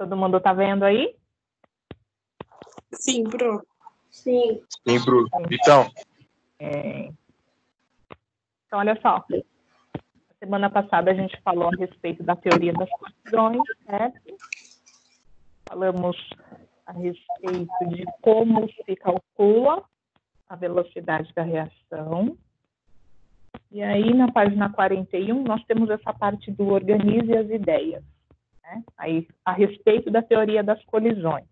Todo mundo está vendo aí? Sim, Pro. Sim. Sim, Pro. Então, Então, olha só. Semana passada a gente falou a respeito da teoria das colisões, certo? Falamos a respeito de como se calcula a velocidade da reação. E aí, na página 41, nós temos essa parte do organize as ideias, né? Aí, a respeito da teoria das colisões.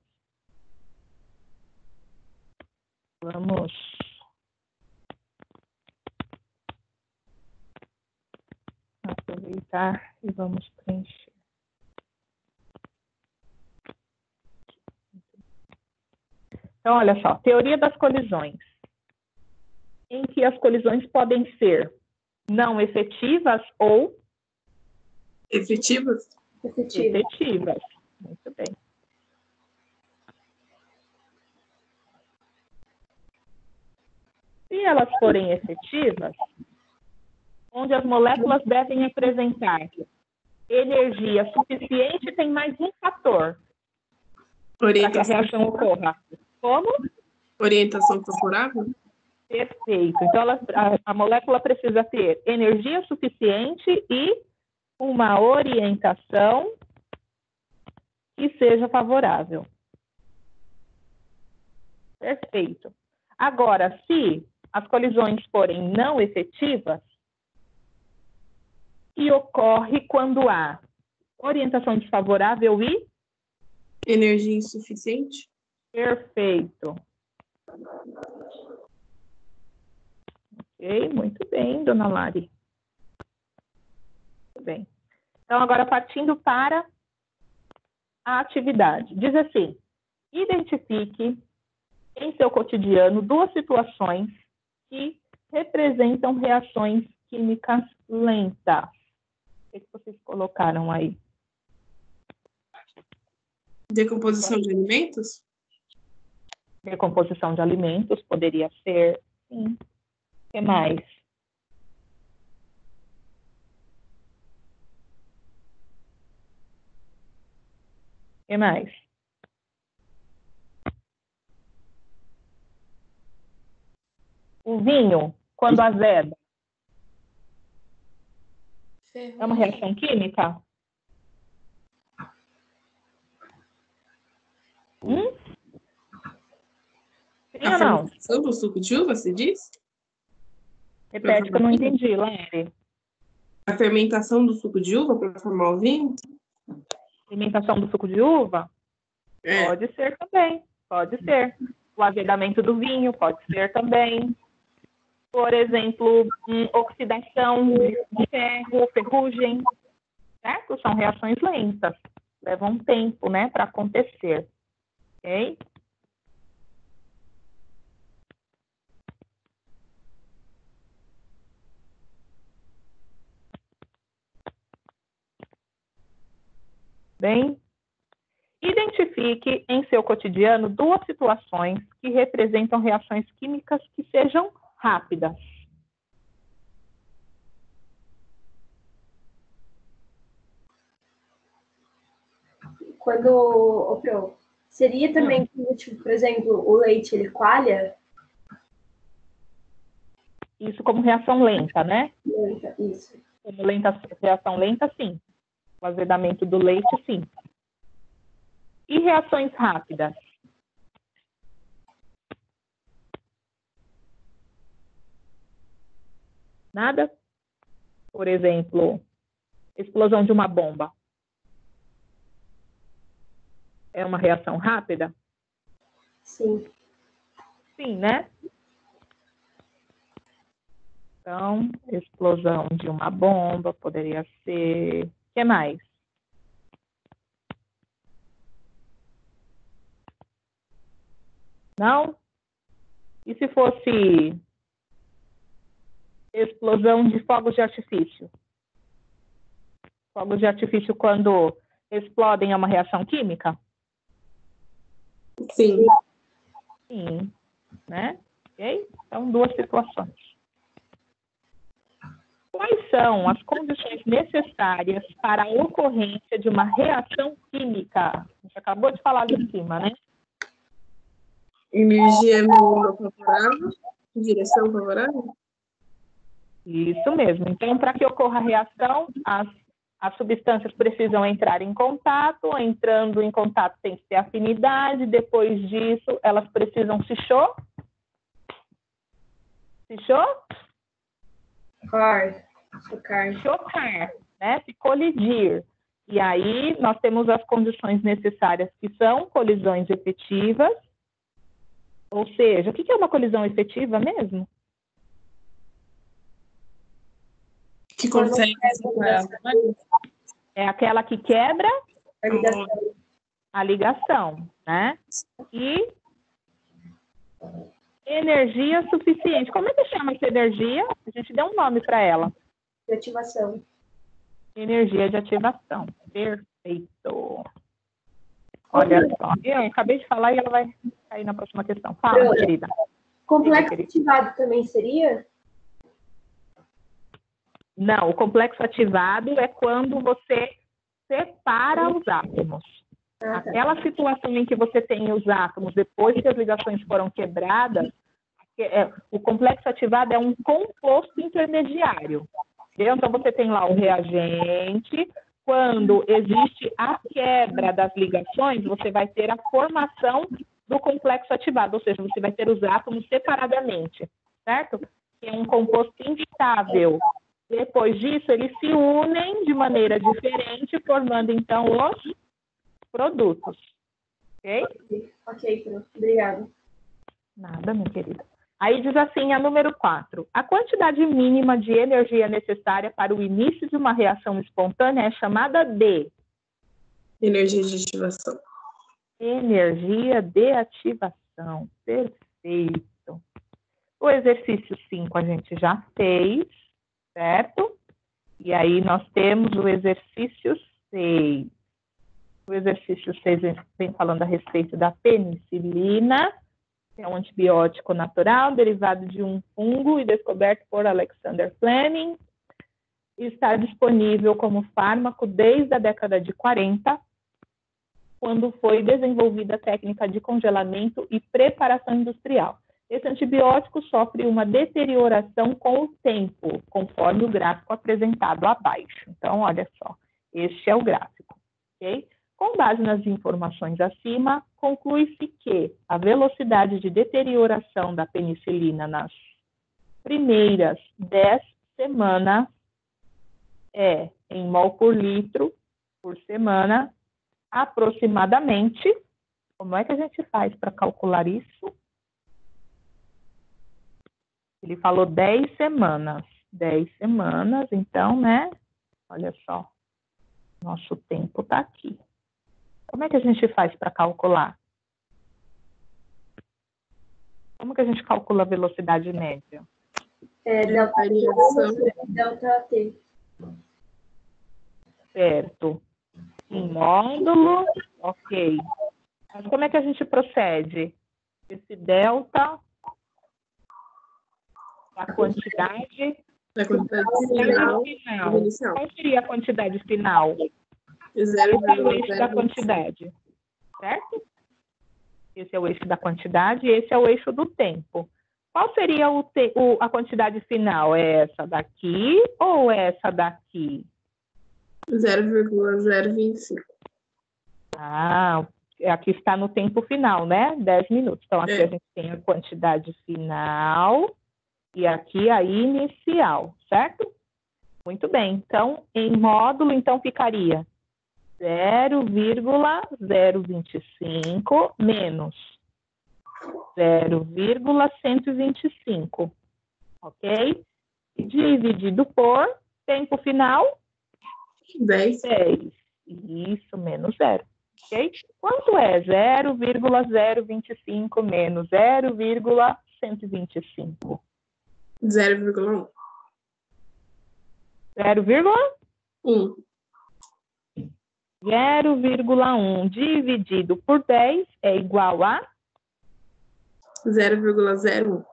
Vamos aproveitar e vamos preencher. Então, olha só, teoria das colisões, em que as colisões podem ser não efetivas ou Efetivas? efetivas. Muito bem. Se elas forem efetivas, onde as moléculas devem apresentar energia suficiente, tem mais um fator para que a Orientação. reação ocorra. Como? Orientação favorável? Perfeito. Então, a molécula precisa ter energia suficiente e uma orientação que seja favorável. Perfeito. Agora, se as colisões forem não efetivas, que ocorre quando há orientação desfavorável e... Energia insuficiente? Perfeito. Ok, muito bem, dona Lari. Muito bem. Então, agora partindo para a atividade. Diz assim, identifique em seu cotidiano duas situações que representam reações químicas lentas. O que vocês colocaram aí? Decomposição de alimentos? Decomposição de alimentos, poderia ser, sim. O que mais? O que mais? O vinho, quando azeda, é uma reação química? Sim A ou não? fermentação do suco de uva, você diz? Repete que eu não entendi, Lari. A fermentação do suco de uva para formar o vinho? Fermentação do suco de uva? É. Pode ser também, pode ser. O azedamento do vinho pode ser também. Por exemplo, oxidação de ferro, ferrugem, certo? São reações lentas, levam tempo, né, para acontecer, ok? Bem, identifique em seu cotidiano duas situações que representam reações químicas que sejam rápidas. Quando, Pro, seria também, tipo, por exemplo, o leite, ele coalha? Isso como reação lenta, né? Lenta, isso. Como reação lenta, sim. O azedamento do leite, sim. E reações rápidas? Nada? Por exemplo, explosão de uma bomba. É uma reação rápida? Sim. Sim, né? Então, explosão de uma bomba poderia ser... O que mais? Não? E se fosse explosão de fogos de artifício? Fogos de artifício, quando explodem, é uma reação química? Sim. Sim, né? Ok? Então, duas situações. Quais são as condições necessárias para a ocorrência de uma reação química? A gente acabou de falar ali em cima, né? Energia mínima favorável, direção favorável. Isso mesmo. Então, para que ocorra a reação, as substâncias precisam entrar em contato. Entrando em contato tem que ter afinidade. Depois disso, elas precisam se chocar, né? Se colidir. E aí, nós temos as condições necessárias, que são colisões efetivas. Ou seja, o que é uma colisão efetiva mesmo? Que consegue separar. É aquela que quebra A ligação. a ligação, né? E energia suficiente. Como é que chama essa energia? A gente deu um nome para ela. De ativação. Energia de ativação. Perfeito. Olha só, eu acabei de falar e ela vai cair na próxima questão. Fala, querida. Complexo ativado também seria? Não, o complexo ativado é quando você separa os átomos. Ah, tá. Aquela situação em que você tem os átomos depois que as ligações foram quebradas, o complexo ativado é um composto intermediário. Entendeu? Então, você tem lá o reagente. Quando existe a quebra das ligações, você vai ter a formação do complexo ativado, ou seja, você vai ter os átomos separadamente, certo? É um composto instável. Depois disso, eles se unem de maneira diferente, formando, então, os produtos. Ok? Ok, pronto. Obrigada. Nada, minha querida. Aí diz assim, a número 4. A quantidade mínima de energia necessária para o início de uma reação espontânea é chamada de... Energia de ativação. Energia de ativação. Perfeito. O exercício 5 a gente já fez, certo? E aí nós temos o exercício 6. O exercício 6 vem falando a respeito da penicilina, que é um antibiótico natural derivado de um fungo e descoberto por Alexander Fleming. E está disponível como fármaco desde a década de 40, quando foi desenvolvida a técnica de congelamento e preparação industrial. Esse antibiótico sofre uma deterioração com o tempo, conforme o gráfico apresentado abaixo. Então, olha só, este é o gráfico, ok? Com base nas informações acima, conclui-se que a velocidade de deterioração da penicilina nas primeiras 10 semanas é, em mol por litro por semana, aproximadamente. Como é que a gente faz para calcular isso? Ele falou 10 semanas. 10 semanas, então, né? Olha só, nosso tempo está aqui. Como é que a gente faz para calcular? Como que a gente calcula a velocidade média? Delta T, delta T. Certo. Em módulo, ok. Mas como é que a gente procede? Esse delta, a quantidade final. Qual seria a quantidade final? Esse é o eixo da quantidade, certo? Esse é o eixo da quantidade e esse é o eixo do tempo. Qual seria a quantidade final? É essa daqui ou essa daqui? 0,025. Ah, aqui está no tempo final, né? 10 minutos. Então, aqui a gente tem a quantidade final e aqui a inicial, certo? Muito bem. Então, em módulo, então, ficaria 0,025 menos 0,125, ok? Dividido por tempo final, 10. 10. Isso, menos 0, ok? Quanto é 0,025 menos 0,125? 0,1. 0,1. 0,1 dividido por 10 é igual a 0,01.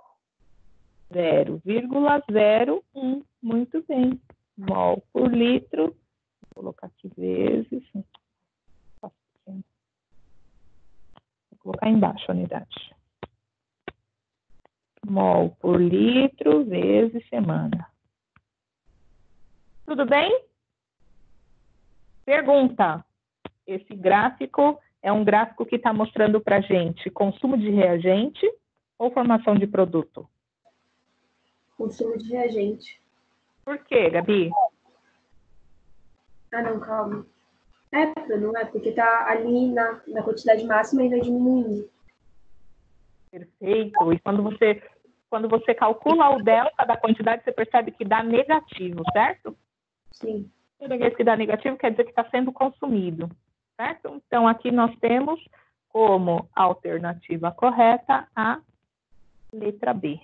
0,01. Muito bem. Mol por litro. Vou colocar aqui vezes. Vou colocar embaixo a unidade. Mol por litro vezes semana. Tudo bem? Pergunta. Esse gráfico é um gráfico que está mostrando para a gente consumo de reagente ou formação de produto? Consumo de reagente. Por quê, Gabi? Ah, não, calma. Não é, porque tá ali na quantidade máxima e vai diminuindo. Perfeito. E quando você calcula o delta da quantidade, você percebe que dá negativo, certo? Sim. Toda vez que dá negativo, quer dizer que está sendo consumido, certo? Então, aqui nós temos como alternativa correta a letra B.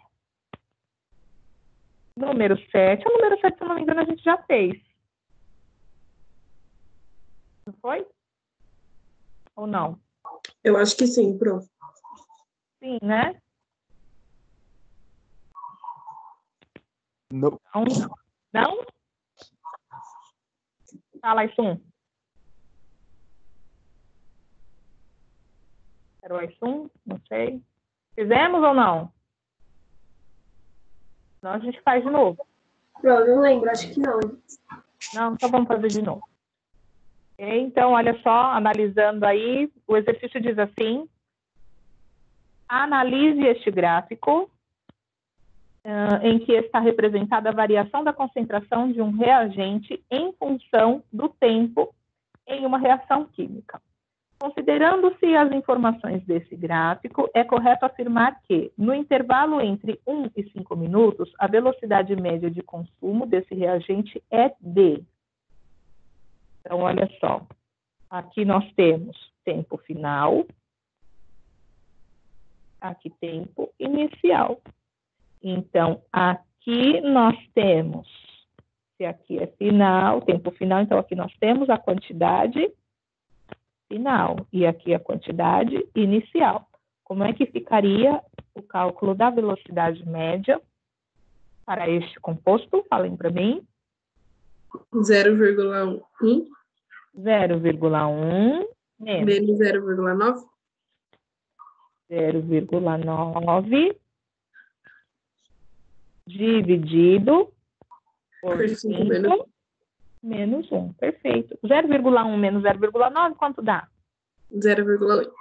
Número 7. O número 7, se eu não me engano, a gente já fez. Não foi? Ou não? Eu acho que sim, prof. Sim, né? Não. Não? Fala, Aisum. Era o Aisum? Não sei. Fizemos ou não? Não, a gente faz de novo. Pronto, não lembro, acho que não. Não, então vamos fazer de novo. Então, olha só, analisando aí, o exercício diz assim: analise este gráfico em que está representada a variação da concentração de um reagente em função do tempo em uma reação química. Considerando-se as informações desse gráfico, é correto afirmar que, no intervalo entre 1 e 5 minutos, a velocidade média de consumo desse reagente é D. Então, olha só. Aqui nós temos tempo final. Aqui tempo inicial. Então, aqui nós temos, se aqui é final, tempo final, então aqui nós temos a quantidade final e aqui a quantidade inicial. Como é que ficaria o cálculo da velocidade média para este composto? Falem para mim. 0,1 0,1 menos 0,9 0,9 dividido por 5 menos 1. Perfeito. 0,1 menos 0,9, quanto dá? 0,8.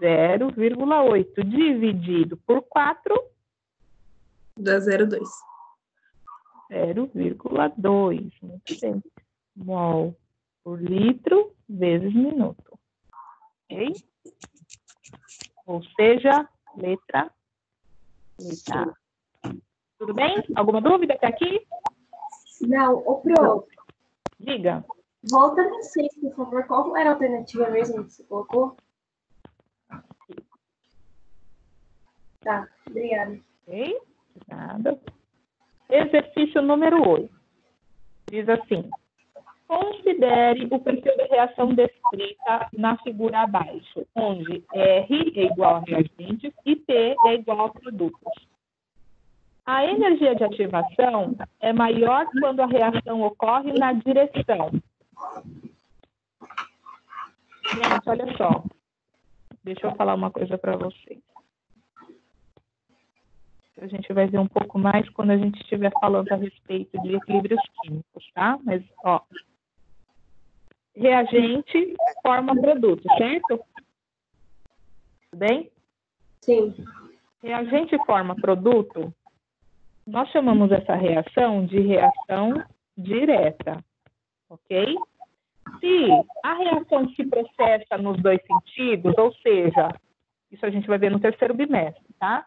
0,8 dividido por 4. Dá 0,2. 0,2. Muito bem. Mol por litro vezes minuto. Ok? Ou seja, letra A. Tudo bem? Alguma dúvida até aqui? Não, Pro, Diga. volta no 6, por favor. Qual era a alternativa mesmo que você colocou? Tá, obrigada. Ok? Nada. Exercício número 8. Diz assim: considere o perfil da reação descrita na figura abaixo, onde R é igual a reagentes e P é igual a produtos. A energia de ativação é maior quando a reação ocorre na direção. Gente, olha só. Deixa eu falar uma coisa para vocês. A gente vai ver um pouco mais quando a gente estiver falando a respeito de equilíbrios químicos, tá? Mas, ó. Reagente forma produto, certo? Tudo bem? Sim. Reagente forma produto. Nós chamamos essa reação de reação direta, ok? Se a reação se processa nos dois sentidos, ou seja, isso a gente vai ver no terceiro bimestre, tá?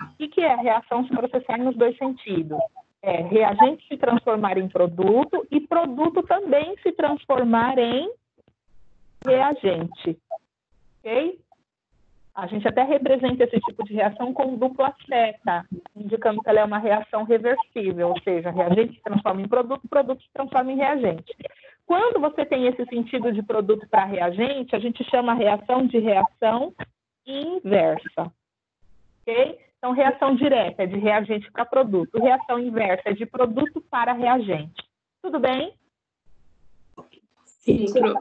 O que é a reação se processar nos dois sentidos? É reagente se transformar em produto e produto também se transformar em reagente, ok? A gente até representa esse tipo de reação com dupla seta, indicando que ela é uma reação reversível, ou seja, reagente se transforma em produto, produto se transforma em reagente. Quando você tem esse sentido de produto para reagente, a gente chama a reação de reação inversa, ok? Então, reação direta é de reagente para produto. Reação inversa é de produto para reagente. Tudo bem? Sim, Pro.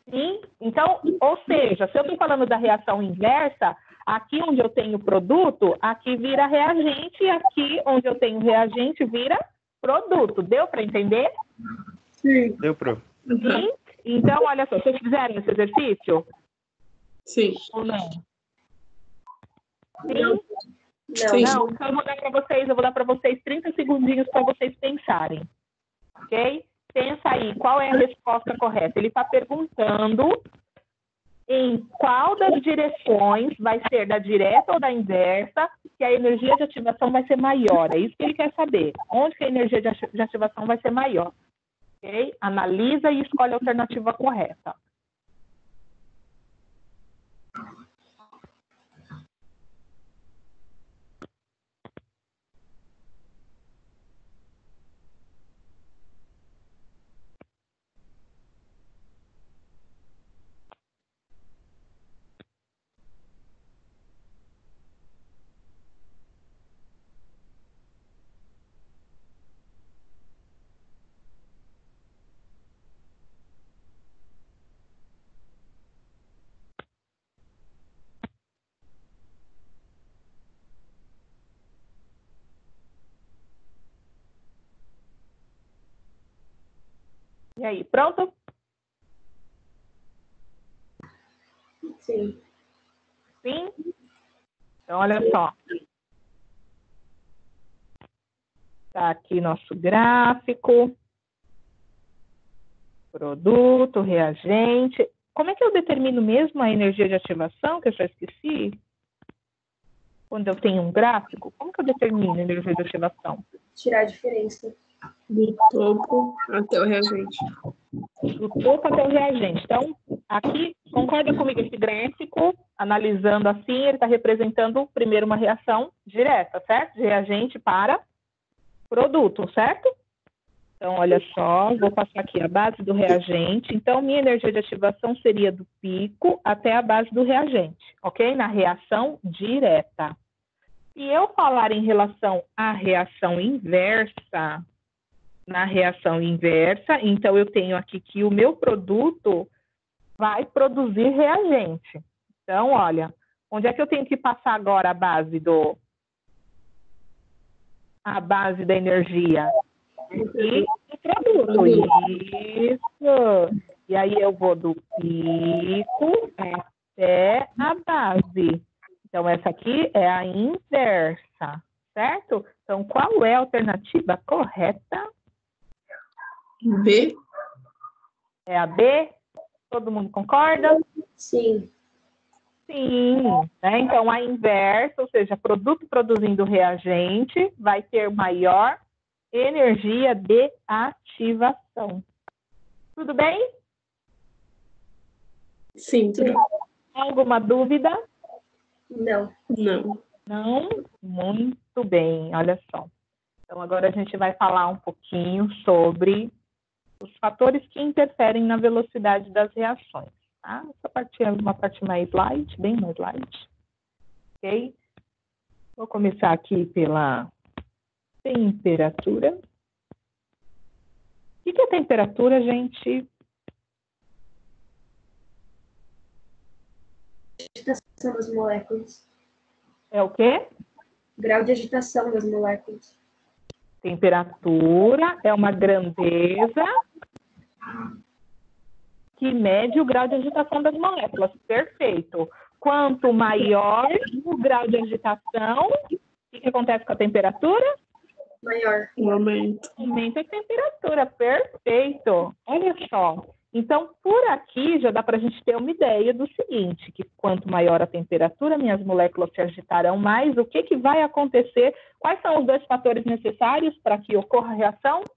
Sim? Então, ou seja, se eu estou falando da reação inversa, aqui onde eu tenho produto, aqui vira reagente, e aqui onde eu tenho reagente vira produto. Deu para entender? Sim. Deu, Pro. Sim? Então, olha só, vocês fizeram esse exercício? Sim. Ou não? Sim? Não. Sim. Não? Então, eu vou dar para vocês 30 segundinhos para vocês pensarem. Ok? Pensa aí, qual é a resposta correta? Ele está perguntando em qual das direções vai ser da direta ou da inversa que a energia de ativação vai ser maior. É isso que ele quer saber. Onde que a energia de ativação vai ser maior? Ok? Analisa e escolhe a alternativa correta. E aí, pronto? Sim. Sim? Então, olha só. Está aqui nosso gráfico. Produto, reagente. Como é que eu determino mesmo a energia de ativação, que eu já esqueci? Quando eu tenho um gráfico, como que eu determino a energia de ativação? Tirar a diferença. Do topo até o reagente. Do topo até o reagente. Então, aqui, concorda comigo esse gráfico? Analisando assim, ele está representando primeiro uma reação direta, certo? De reagente para produto, certo? Então, olha só, vou passar aqui a base do reagente. Então, minha energia de ativação seria do pico até a base do reagente, ok? Na reação direta. Se eu falar em relação à reação inversa, na reação inversa, então eu tenho aqui que o meu produto vai produzir reagente. Então, olha, onde é que eu tenho que passar agora a base da energia? E o produto. Isso. E aí eu vou do pico até a base. Então, essa aqui é a inversa, certo? Então, qual é a alternativa correta? B. É a B? Todo mundo concorda? Sim. Sim. Né? Então, a inversa, ou seja, produto produzindo reagente, vai ter maior energia de ativação. Tudo bem? Sim, Pro. Alguma dúvida? Não. Não. Não? Muito bem, olha só. Então, agora a gente vai falar um pouquinho sobre os fatores que interferem na velocidade das reações. Tá? Essa parte é uma parte mais light, bem mais light. Ok? Vou começar aqui pela temperatura. O que é temperatura, gente? Agitação das moléculas. É o quê? Grau de agitação das moléculas. Temperatura é uma grandeza que mede o grau de agitação das moléculas. Perfeito. Quanto maior o grau de agitação, o que acontece com a temperatura? Maior. Um aumento. Aumenta a temperatura. Perfeito. Olha só. Então, por aqui já dá para a gente ter uma ideia do seguinte, que quanto maior a temperatura, minhas moléculas se agitarão mais. O que vai acontecer? Quais são os dois fatores necessários para que ocorra a reação?